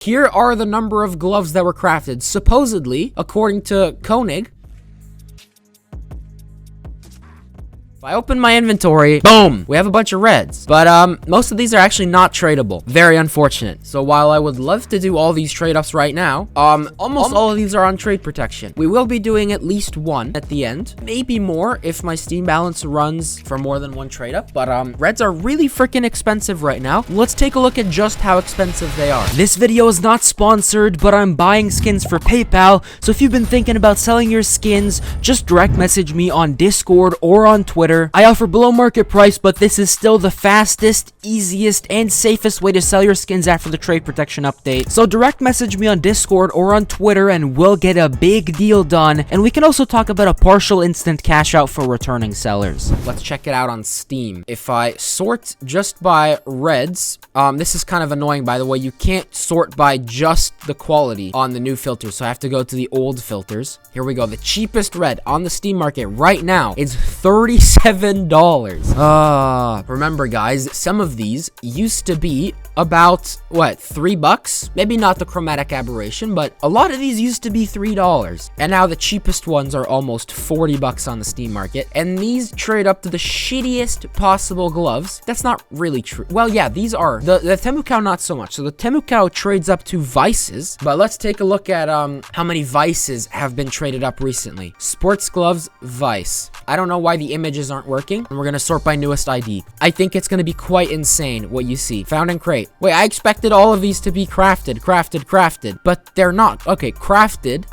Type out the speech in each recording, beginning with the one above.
Here are the number of gloves that were crafted. Supposedly, according to Koenig, if I open my inventory, boom, we have a bunch of reds. But most of these are actually not tradable. Very unfortunate. So while I would love to do all these trade-ups right now, almost all of these are on trade protection. We will be doing at least one at the end. Maybe more if my Steam balance runs for more than one trade-up. But reds are really freaking expensive right now. Let's take a look at just how expensive they are. This video is not sponsored, but I'm buying skins for PayPal. So if you've been thinking about selling your skins, just direct message me on Discord or on Twitter. I offer below market price, but this is still the fastest, easiest, and safest way to sell your skins after the trade protection update. So direct message me on Discord or on Twitter and we'll get a big deal done. And we can also talk about a partial instant cash out for returning sellers. Let's check it out on Steam. If I sort just by reds, this is kind of annoying, by the way. You can't sort by just the quality on the new filters, so I have to go to the old filters. Here we go. The cheapest red on the Steam market right now is $37. Remember guys, some of these used to be about, what, $3? Maybe not the chromatic aberration, but a lot of these used to be $3. And now the cheapest ones are almost $40 on the Steam market. And these trade up to the shittiest possible gloves. That's not really true. Well, yeah, these are. The Temucow, not so much. So the Temucow trades up to Vices, but let's take a look at how many Vices have been traded up recently. Sports gloves, Vice. I don't know why the images aren't working, and we're gonna sort by newest ID. I think it's gonna be quite insane what you see. Found and crate. Wait, I expected all of these to be crafted, but they're not. Okay, crafted,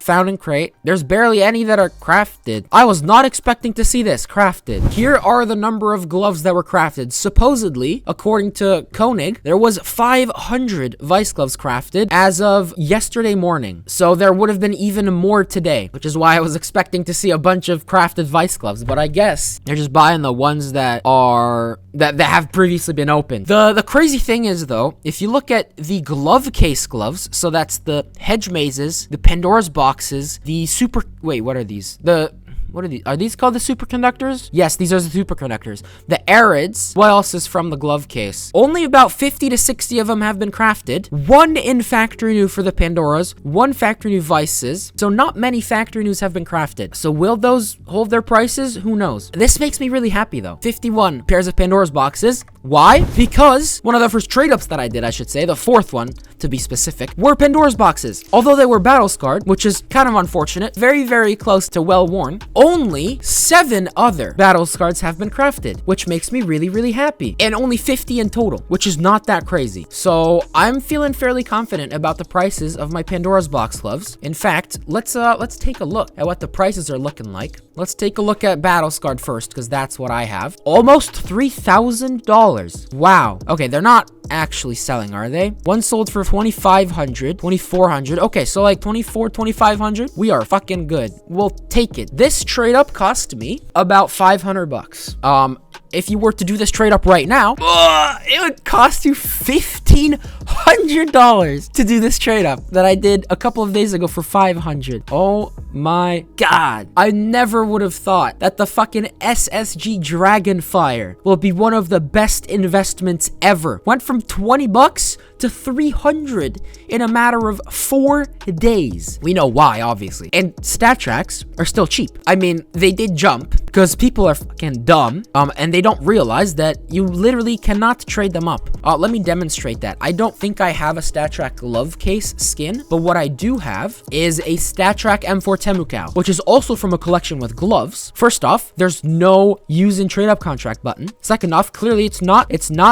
found and crate. There's barely any that are crafted. I was not expecting to see this, crafted. Here are the number of gloves that were crafted. Supposedly, according to Koenig, there was 500 Vice gloves crafted as of yesterday morning. So there would have been even more today, which is why I was expecting to see a bunch of crafted Vice gloves, but I guess they're just buying the ones that have previously been opened. The crazy thing is, though, if you look at the glove case gloves, so that's the hedge mazes, the Pandora's boxes, the super, wait, what are these? What are these? Are these called the superconductors? Yes, these are the superconductors. The Arids, what else is from the glove case? Only about 50 to 60 of them have been crafted. One in factory new for the Pandoras, one factory new Vices. So not many factory news have been crafted. So will those hold their prices? Who knows? This makes me really happy though. 51 pairs of Pandora's boxes. Why? Because one of the first trade-ups that I did, I should say, the fourth one to be specific, were Pandora's boxes. Although they were battle scarred, which is kind of unfortunate, very, very close to well-worn, only 7 other battle scards have been crafted, which makes me really, really happy. And only 50 in total, which is not that crazy. So I'm feeling fairly confident about the prices of my Pandora's box gloves. In fact, let's take a look at what the prices are looking like. Let's take a look at battle scarred first, because that's what I have. Almost $3,000. Wow. Okay, they're not actually selling, are they? One sold for $2,500, $2,400. Okay, so like $2,400, $2,500. We are fucking good. We'll take it. This trade up cost me about $500. If you were to do this trade up right now, it would cost you $1,500 to do this trade up that I did a couple of days ago for $500. Oh my god. I never would have thought that the fucking SSG Dragonfire will be one of the best investments ever. Went from $20 to $300 in a matter of 4 days. We know why, obviously. And stat tracks are still cheap. I mean, they did jump because people are fucking dumb, and they don't realize that you literally cannot trade them up. Let me demonstrate that. I don't think I have a stat track glove case skin, but what I do have is a stat track M4 Temucow, which is also from a collection with gloves. First off, there's no use in trade up contract button. Second off, clearly it's not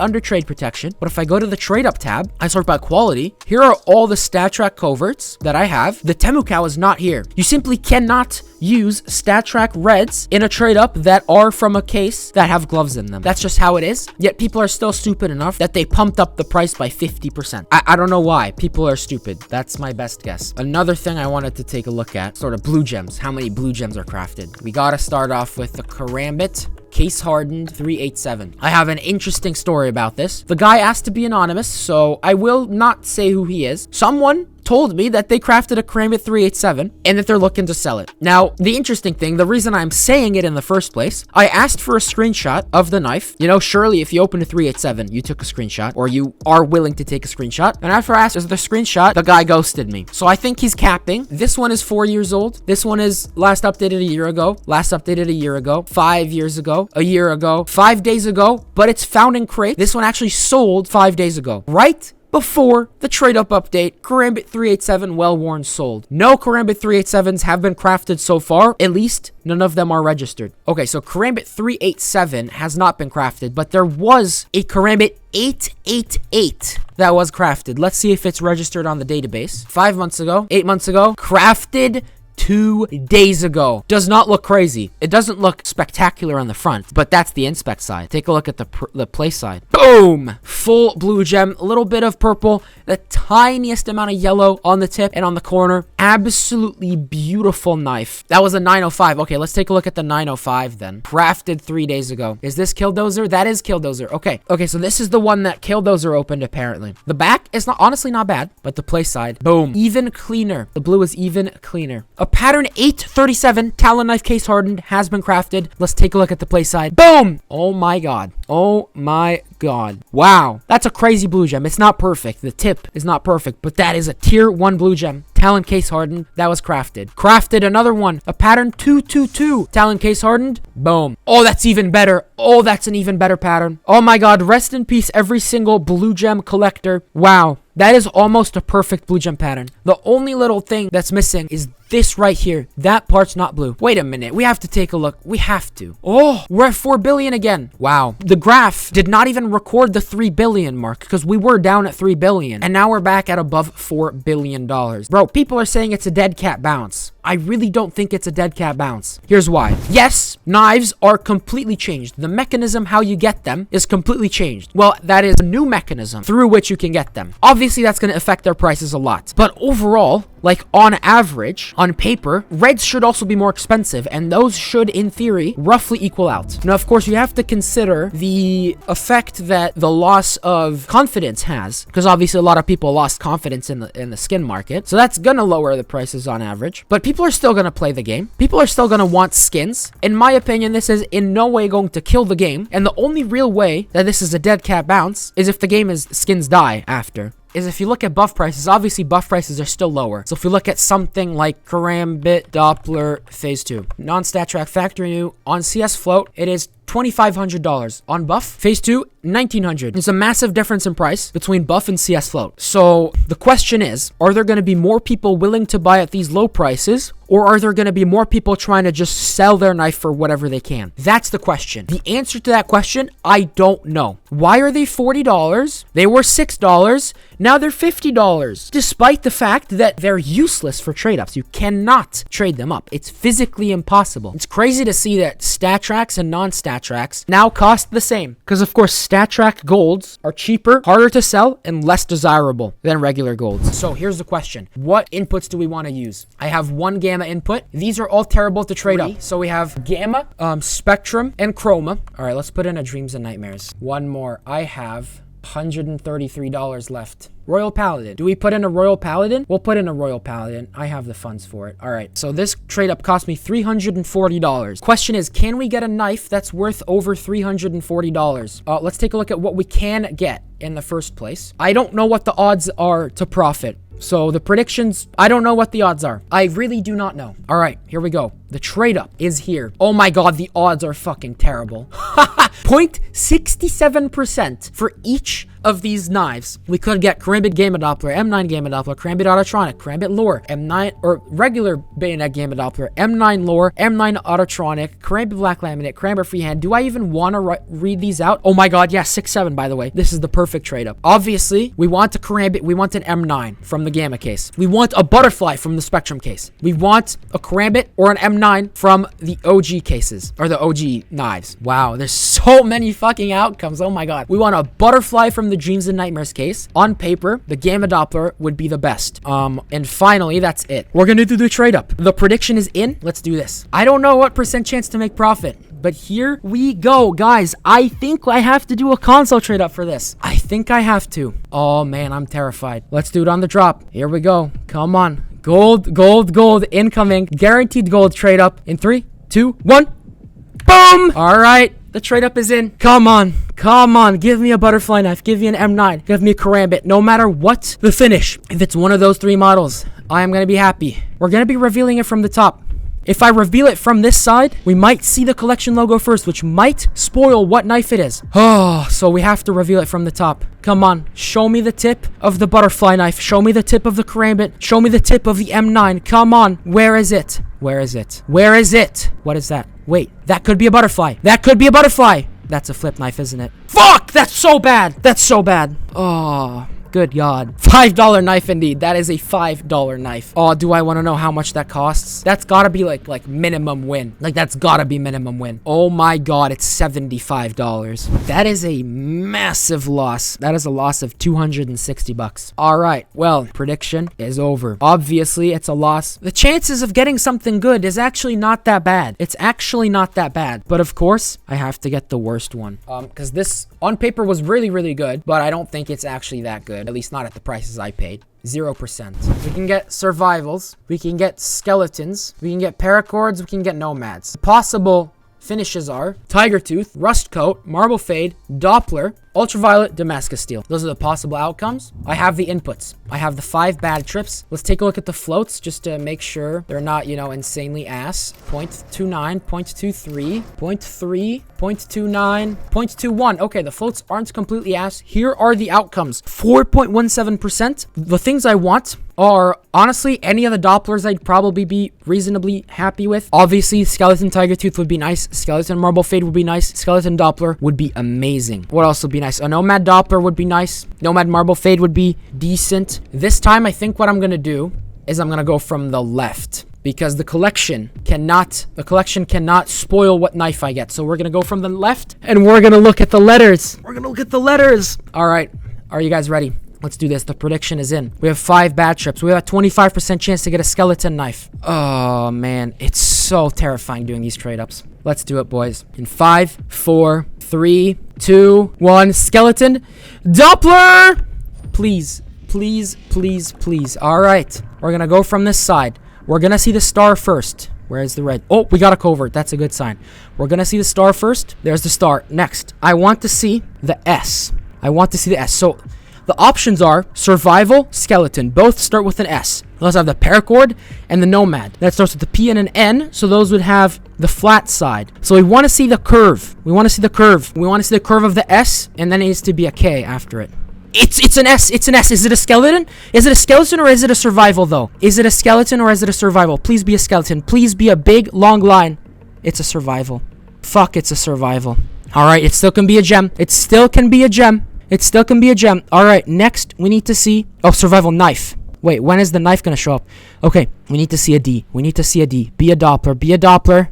under trade protection. But if I go to the trade up tab, I sort by quality. Here are all the stat track coverts that I have. The Temucow is not here. You simply cannot use stat track reds in a trade up that are from a case that have gloves in them. That's just how it is. Yet people are still stupid enough that they pumped up the price by 50%. I don't know why. People are stupid. That's my best guess. Another thing I wanted to take a look at, sort of blue gems. How many blue gems are crafted? We gotta start off with the Karambit Case Hardened 387. I have an interesting story about this. The guy asked to be anonymous, so I will not say who he is. Someone told me that they crafted a Karambit 387 and that they're looking to sell it. Now, the interesting thing, the reason I'm saying it in the first place, I asked for a screenshot of the knife. You know, surely if you open a 387, you took a screenshot, or you are willing to take a screenshot. And after I asked for the screenshot, the guy ghosted me. So I think he's capping. This one is 4 years old. This one is last updated a year ago, last updated a year ago, 5 years ago, a year ago, 5 days ago, but it's found in crate. This one actually sold 5 days ago, right before the trade-up update. Karambit 387 well-worn sold. No Karambit 387s have been crafted so far. At least none of them are registered. Okay, so Karambit 387 has not been crafted, but there was a Karambit 888 that was crafted. Let's see if it's registered on the database. 5 months ago, 8 months ago, crafted 2 days ago. Does not look crazy. It doesn't look spectacular on the front, but that's the inspect side. Take a look at the play side. Boom! Full blue gem, a little bit of purple, the tiniest amount of yellow on the tip and on the corner. Absolutely beautiful knife. That was a 905. Okay, let's take a look at the 905 then. Crafted 3 days ago. Is this Killdozer? That is Killdozer. Okay, so this is the one that Killdozer opened apparently. The back is honestly not bad, but the play side, boom, even cleaner. The blue is even cleaner. A pattern 837 Talon knife case hardened has been crafted. Let's take a look at the play side. Boom! Oh my god. Oh my god. Wow. That's a crazy blue gem. It's not perfect. The tip is not perfect, but that is a tier 1 blue gem. Talon case hardened. That was crafted. Crafted another one. A pattern 222. Talon case hardened. Boom. Oh, that's even better. Oh, that's an even better pattern. Oh my god. Rest in peace, every single blue gem collector. Wow. That is almost a perfect blue gem pattern. The only little thing that's missing is this right here. That part's not blue. Wait a minute. We have to take a look. We have to. Oh, we're at 4 billion again. Wow. The graph did not even record the 3 billion mark because we were down at 3 billion and now we're back at above $4 billion. Bro, people are saying it's a dead cat bounce. I really don't think it's a dead cat bounce. Here's why. Yes, knives are completely changed. The mechanism how you get them is completely changed. Well, that is a new mechanism through which you can get them. Obviously, that's going to affect their prices a lot. But overall, like on average, on paper, reds should also be more expensive, and those should, in theory, roughly equal out. Now, of course, you have to consider the effect that the loss of confidence has, because obviously a lot of people lost confidence in the skin market, so that's gonna lower the prices on average. But people are still gonna play the game. People are still gonna want skins. In my opinion, this is in no way going to kill the game, and the only real way that this is a dead cat bounce is if the game is skins die after. Is if you look at buff prices, obviously buff prices are still lower. So if we look at something like Karambit Doppler Phase 2, non-stat track factory new on CS Float, it is $2,500. On buff, Phase 2, $1,900. There's a massive difference in price between buff and CS Float. So the question is, are there going to be more people willing to buy at these low prices, or are there going to be more people trying to just sell their knife for whatever they can? That's the question. The answer to that question, I don't know. Why are they $40? They were $6. Now they're $50. Despite the fact that they're useless for trade-ups. You cannot trade them up. It's physically impossible. It's crazy to see that stat tracks and non-stat tracks now cost the same. Because of course, stat track golds are cheaper, harder to sell, and less desirable than regular golds. So here's the question. What inputs do we want to use? I have one gamma input. These are all terrible to trade up. So we have gamma, spectrum, and chroma. All right, let's put in a dreams and nightmares. One more. I have $133 left. Royal Paladin. Do we put in a Royal Paladin? We'll put in a Royal Paladin. I have the funds for it. All right. So this trade up cost me $340. Question is, can we get a knife that's worth over $340? Let's take a look at what we can get in the first place. I don't know what the odds are to profit. So the predictions, I don't know what the odds are. I really do not know. All right, here we go. The trade up is here. Oh my god, the odds are fucking terrible. 0.67% for each of these knives. We could get Karambit Gamma Doppler, M9 Gamma Doppler, Karambit Autotronic, Karambit Lore, M9, or regular Bayonet Gamma Doppler, M9 Lore, M9 Autotronic, Karambit Black Laminate, Karambit Freehand. Do I even want to read these out? Oh my god, yeah, 6-7 by the way. This is the perfect trade up. Obviously, we want a Karambit, we want an M9 from the Gamma case. We want a Butterfly from the Spectrum case. We want a Karambit or an M9 from the OG cases, or the OG knives. Wow, there's so many fucking outcomes. Oh my god. We want a Butterfly from the Dreams and Nightmares case. On paper, the Gamma Doppler would be the best. And finally, that's it. We're gonna do the trade up. The prediction is in. Let's do this. I don't know what percent chance to make profit. But here we go, guys. I think I have to do a console trade up for this. I think I have to. Oh, man, I'm terrified. Let's do it on the drop. Here we go. Come on. Gold, gold, gold incoming. Guaranteed gold trade up in 3, 2, 1. Boom. All right. The trade up is in. Come on. Come on. Give me a butterfly knife. Give me an M9. Give me a karambit. No matter what the finish. If it's one of those 3 models, I am going to be happy. We're going to be revealing it from the top. If I reveal it from this side, we might see the collection logo first, which might spoil what knife it is. Oh, so we have to reveal it from the top. Come on, show me the tip of the butterfly knife. Show me the tip of the karambit. Show me the tip of the M9. Come on, where is it? Where is it? Where is it? What is that? Wait, that could be a butterfly. That could be a butterfly. That's a flip knife, isn't it? Fuck, that's so bad. That's so bad. Oh. Good God. $5 knife indeed. That is a $5 knife. Oh, do I want to know how much that costs? That's gotta be like minimum win. Like that's gotta be minimum win. Oh my God, it's $75. That is a massive loss. That is a loss of 260 bucks. All right. Well, prediction is over. Obviously, it's a loss. The chances of getting something good is actually not that bad. It's actually not that bad. But of course, I have to get the worst one. Because this on paper was really, really good, but I don't think it's actually that good. At least not at the prices I paid. 0%. We can get survivals. We can get skeletons. We can get paracords. We can get nomads. Possible finishes are tiger tooth, rust coat, marble fade, Doppler, ultraviolet, Damascus steel. Those are the possible outcomes. I have the inputs. I have the 5 bad trips. Let's take a look at the floats just to make sure they're not, you know, insanely ass. 0.29, 0.23, 0.3, 0.29, 0.21. Okay, the floats aren't completely ass. Here are the outcomes. 4.17%. The things I want are honestly any of the Dopplers I'd probably be reasonably happy with. Obviously, skeleton tiger tooth would be nice. Skeleton marble fade would be nice. Skeleton Doppler would be amazing. What else would be nice? A nomad Doppler would be nice. Nomad marble fade would be decent. This time, I think what I'm gonna do is I'm gonna go from the left, because the collection cannot spoil what knife I get. So we're gonna go from the left and we're gonna look at the letters. We're gonna look at the letters. All right, are you guys ready? Let's do this. The prediction is in. We have 5 bad trips. We have a 25% chance to get a skeleton knife. Oh man, it's so terrifying doing these trade ups. Let's do it, boys. In 5, 4, 3, 2, 1. Skeleton Doppler. Please, please, please, please. All right, we're gonna go from this side. We're gonna see the star first. Where's the red? Oh, we got a covert. That's a good sign. We're gonna see the star first. There's the star. Next, I want to see the S. I want to see the S. So the options are survival, skeleton. Both start with an S. Those have the paracord and the nomad. That starts with a P and an N. So those would have the flat side. So we want to see the curve. We want to see the curve. We want to see the curve of the S, and then it needs to be a K after it. It's an S. It's an S. Is it a skeleton? Is it a skeleton or is it a survival though? Is it a skeleton or is it a survival? Please be a skeleton. Please be a big long line. It's a survival. Fuck, it's a survival. All right, it still can be a gem. It still can be a gem. It still can be a gem. All right, next we need to see... Oh, survival knife. Wait, when is the knife going to show up? Okay, we need to see a D. We need to see a D. Be a Doppler. Be a Doppler.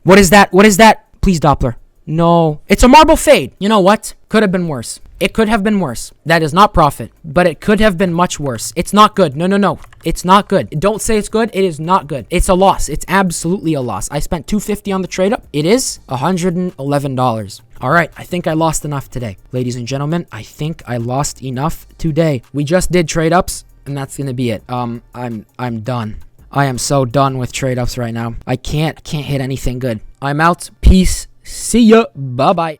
What is that? What is that? Please, Doppler. No. It's a marble fade. You know what? Could have been worse. It could have been worse. That is not profit, but it could have been much worse. It's not good. No, no, no. It's not good. Don't say it's good. It is not good. It's a loss. It's absolutely a loss. I spent $250 on the trade up. It is $111. All right, I think I lost enough today. Ladies and gentlemen, I think I lost enough today. We just did trade ups, and that's gonna be it. I'm done. I am so done with trade ups right now. I can't hit anything good. I'm out. Peace. See ya. Bye-bye.